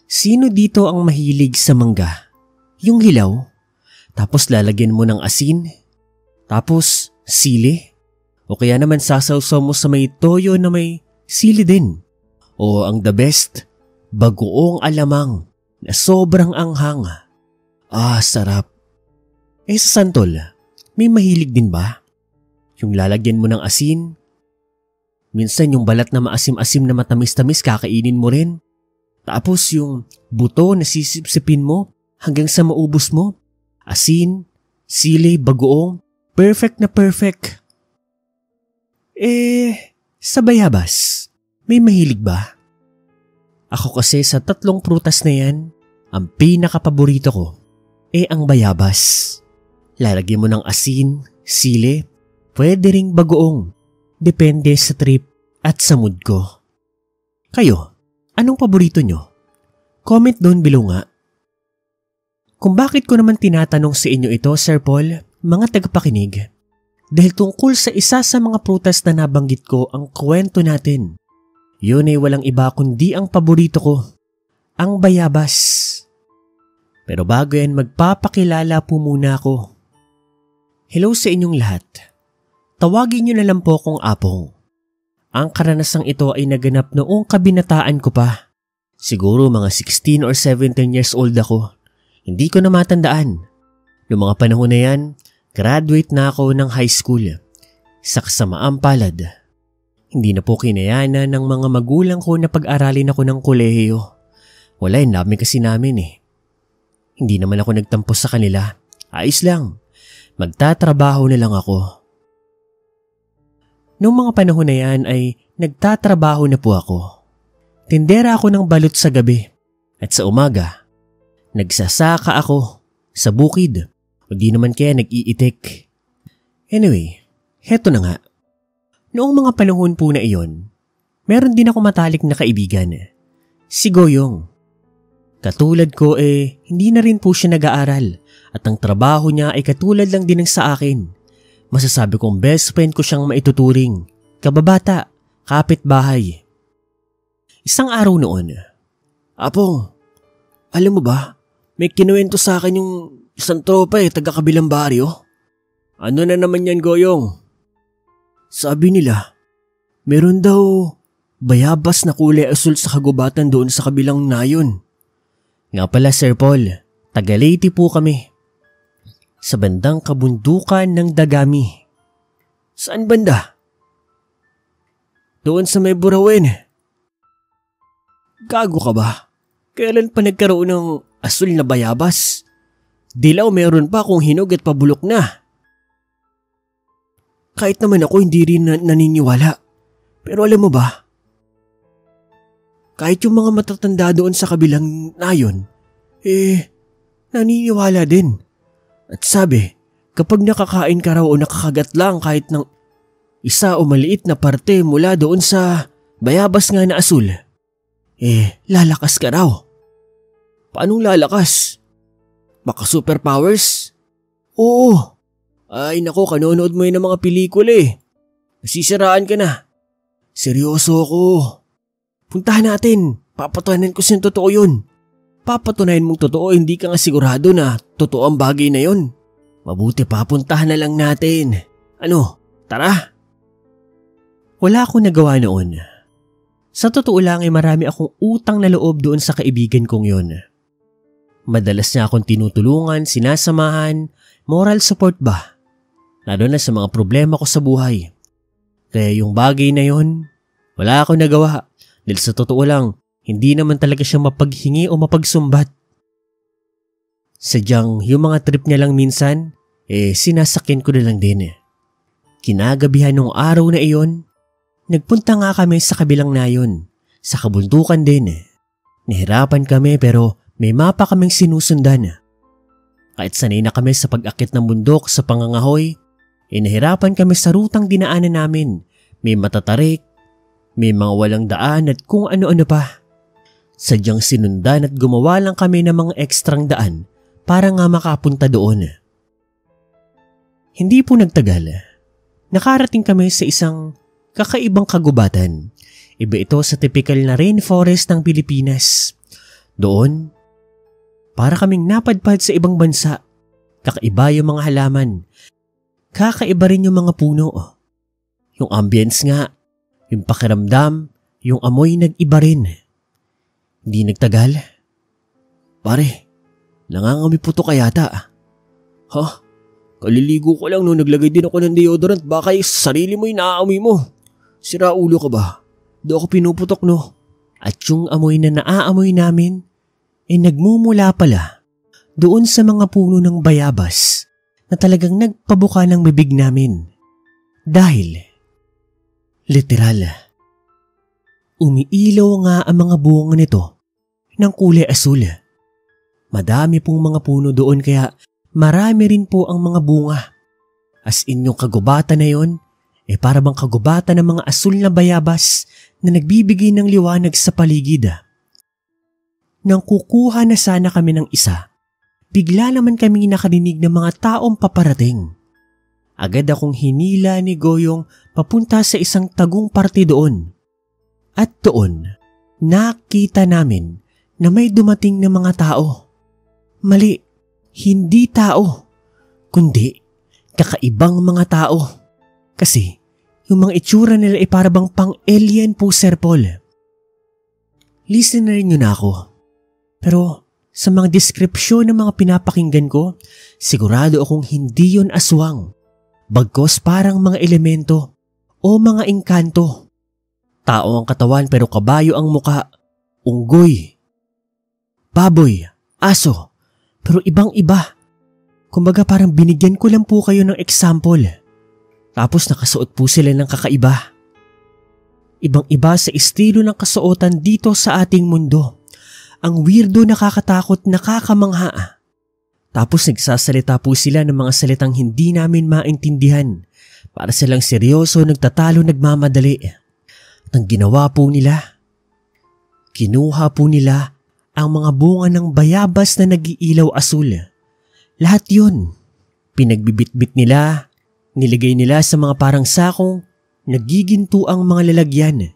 Sino dito ang mahilig sa mangga? Yung hilaw? Tapos lalagyan mo ng asin? Tapos sili? O kaya naman sasawsaw mo sa may toyo na may sili din? O ang the best, bagoong alamang na sobrang anghang. Sarap. Sa santol, may mahilig din ba? Yung lalagyan mo ng asin? Minsan yung balat na maasim-asim na matamis-tamis kakainin mo rin. Tapos yung buto na sisipsipin mo hanggang sa maubos mo. Asin, sili, bagoong, perfect na perfect. Sa bayabas, may mahilig ba? Ako kasi sa 3 prutas na yan, ang pinakapaborito ko ang bayabas. Lalagyan mo ng asin, sili, pwede ring bagoong. Depende sa trip at sa mood ko. Kayo, anong paborito nyo? Comment down below nga. Kung bakit ko naman tinatanong sa inyo ito, Sir Paul, mga tagapakinig, dahil tungkol sa isa sa mga prutas na nabanggit ko ang kwento natin. Yun ay walang iba kundi ang paborito ko, ang bayabas. Pero bago yan, magpapakilala po muna ako. Hello sa inyong lahat. Tawagin niyo na lang po akong Apong. Ang karanasang ito ay naganap noong kabinataan ko pa. Siguro mga 16 or 17 years old ako. Hindi ko na matandaan. Noong mga panahon na yan, graduate na ako ng high school. Sa kasamaang palad, hindi na po kinayanan ng mga magulang ko na pag-aralin ako ng kolehiyo. Wala, namin kasi namin Hindi naman ako nagtampo sa kanila. Ayos lang. Magtatrabaho na lang ako. Noong mga panahon na yan ay nagtatrabaho na po ako. Tindera ako ng balot sa gabi at sa umaga, nagsasaka ako sa bukid o di naman kaya nag-iitik. Anyway, heto na nga. Noong mga panahon po na iyon, meron din ako matalik na kaibigan, si Goyong. Katulad ko hindi na rin po siya nag-aaral at ang trabaho niya ay katulad lang din ng sa akin. Masasabi kong best friend ko siyang maituturing, kababata, kapitbahay. Isang araw noon, Apong, alam mo ba, may kinuwento sa akin yung isang tropa taga-kabilang baryo. Ano na naman yan, Goyong? Sabi nila, meron daw bayabas na kulay asul sa kagubatan doon sa kabilang nayon. Nga pala, Sir Paul, taga Leyte po kami. Sa bandang kabundukan ng Dagami. Saan banda? Doon sa may Burawen. Gago ka ba? Kailan pa nagkaroon ng asul na bayabas? Dilaw meron pa kung hinog at pabulok na. Kahit naman ako hindi rin naniniwala. Pero alam mo ba? Kahit yung mga matatanda doon sa kabilang nayon, naniniwala din. At sabi, kapag nakakain ka raw o nakakagat lang kahit ng isa o maliit na parte mula doon sa bayabas nga na asul, lalakas ka raw. Paanong lalakas? Baka superpowers? Oo. Ay nako, kanonood mo yun ng mga pelikula Nasisiraan ka na. Seryoso ako. Puntahan natin. Papatunayan ko siyang totoo yun. Papatunayan mong totoo, hindi ka nga sigurado na totoo ang bagay na yun. Mabuti papuntahan na lang natin. Ano, tara? Wala akong nagawa noon. Sa totoo lang marami akong utang na loob doon sa kaibigan kong yun. Madalas niya akong tinutulungan, sinasamahan, moral support ba? Lalo na sa mga problema ko sa buhay. Kaya yung bagay na yun, wala akong nagawa. Dahil sa totoo lang, hindi naman talaga siya mapaghingi o mapagsumbat. Sadyang yung mga trip niya lang minsan, sinasakyan ko na lang din. Kinagabihan nung araw na iyon, nagpunta nga kami sa kabilang nayon, sa kabundukan din. Nahirapan kami pero may mapa kaming sinusundan. Kahit sanay na kami sa pag-akit ng bundok sa pangangahoy, nahirapan kami sa rutang dinaanan namin. May matatarik, may mga walang daan at kung ano-ano pa. Sadyang sinundan at gumawa lang kami ng mga ekstrang daan para nga makapunta doon. Hindi po nagtagal. Nakarating kami sa isang kakaibang kagubatan. Iba ito sa typical na rainforest ng Pilipinas. Doon, para kaming napadpad sa ibang bansa. Kakaiba yung mga halaman. Kakaiba rin yung mga puno. Yung ambience nga, yung pakiramdam, yung amoy nag-iba rin. Hindi nagtagal. Pare, nangangamoy puto ka yata. Ha? Kaliligo ko lang no, naglagay din ako ng deodorant. Baka yung sarili mo yung naaamoy mo. Sira ulo ka ba? Di ako pinuputok no. At yung amoy na naaamoy namin, nagmumula pala doon sa mga puno ng bayabas na talagang nagpabuka ng bibig namin. Dahil, literal, umiilaw nga ang mga bunga nito ng kulay asul. Madami pong mga puno doon kaya marami rin po ang mga bunga. As in yung kagubatan na yon, para bang kagubatan ng mga asul na bayabas na nagbibigay ng liwanag sa paligid. Nang kukuha na sana kami ng isa, bigla naman kaming nakarinig ng mga taong paparating. Agad akong hinila ni Goyong papunta sa isang tagong parte doon. At doon, nakita namin na may dumating na mga tao. Mali, hindi tao, kundi kakaibang mga tao. Kasi yung mga itsura nila ay parabang pang-alien po, Sir Paul. Listen na rin yun ako. Pero sa mga deskripsyon ng mga pinapakinggan ko, sigurado akong hindi yun aswang. Bagkos parang mga elemento o mga engkanto. Tao ang katawan pero kabayo ang muka, unggoy, baboy, aso. Pero ibang-iba. Kumbaga parang binigyan ko lang po kayo ng example. Tapos nakasuot po sila ng kakaiba. Ibang-iba sa estilo ng kasuotan dito sa ating mundo. Ang weirdo, nakakatakot, nakakamangha. Tapos nagsasalita po sila ng mga salitang hindi namin maintindihan. Para silang seryoso, nagtatalo, nagmamadali. At ang ginawa po nila, kinuha po nila ang mga bunga ng bayabas na nag-iilaw asul. Lahat yun. Pinagbibitbit nila, nilagay nila sa mga parang sakong nagiginto ang mga lalagyan.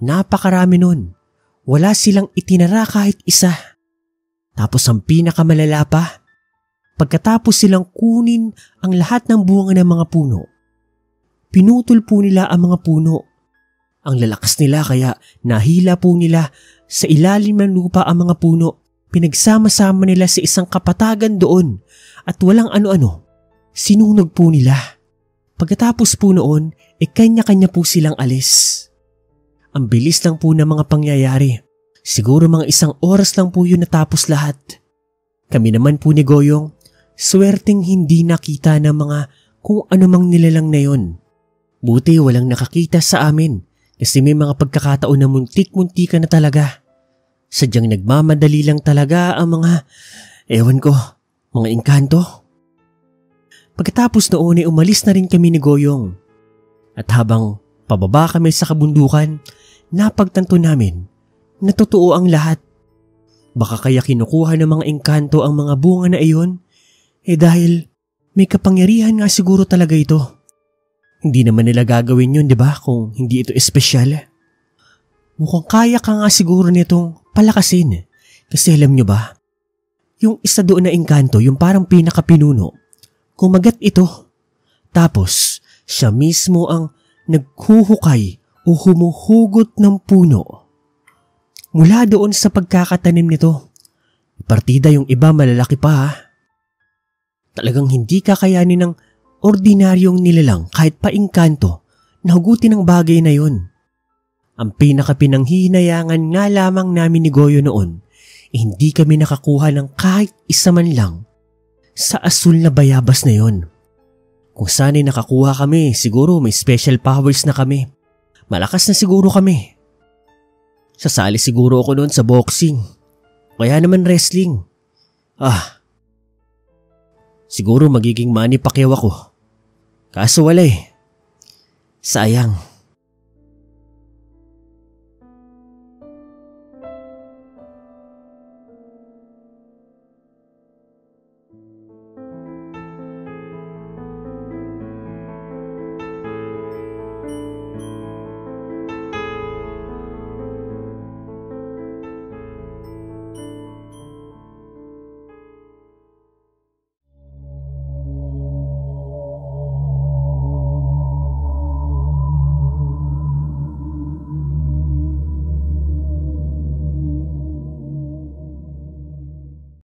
Napakarami nun. Wala silang itinara kahit isa. Tapos ang pinakamalala pa, pagkatapos silang kunin ang lahat ng bunga ng mga puno, pinutol po nila ang mga puno. Ang lalakas nila kaya nahila po nila sa ilalim ng lupa ang mga puno. Pinagsama-sama nila sa isang kapatagan doon at walang ano-ano. Sinunog po nila. Pagkatapos po noon, kanya-kanya po silang alis. Ang bilis lang po ng mga pangyayari. Siguro mga 1 oras lang po yun natapos lahat. Kami naman po ni Goyong, swerteng hindi nakita ng mga kung anumang nilalang na yun. Buti walang nakakita sa amin kasi may mga pagkakataon na muntik-muntika na talaga. Sadyang nagmamadali lang talaga ang mga, mga engkanto. Pagkatapos noon ay umalis na rin kami ni Goyong. At habang pababa kami sa kabundukan, napagtanto namin na totoo ang lahat. Baka kaya kinukuha ng mga engkanto ang mga bunga na iyon, dahil may kapangyarihan nga siguro talaga ito. Hindi naman nila gagawin yun, di ba, kung hindi ito espesyal? Mukhang kaya ka nga siguro nitong palakasin. Kasi alam nyo ba, yung isa doon na engkanto, yung parang pinakapinuno, kumagat ito. Tapos, siya mismo ang naghuhukay o humuhugot ng puno. Mula doon sa pagkakatanim nito, partida yung iba malalaki pa ha. Talagang hindi kakayanin ng ordinaryong nilalang kahit pa engkanto na hugutin ang bagay na yun. Ang pinakapinanghihinayangan nga lamang namin ni Goyo noon, hindi kami nakakuha ng kahit isa man lang sa asul na bayabas na yon. Kung sana'y nakakuha kami, siguro may special powers na kami. Malakas na siguro kami. Sasali siguro ako noon sa boxing. Kaya naman wrestling. Siguro magiging Manny Pacquiao ako. Kaso wala eh. Sayang.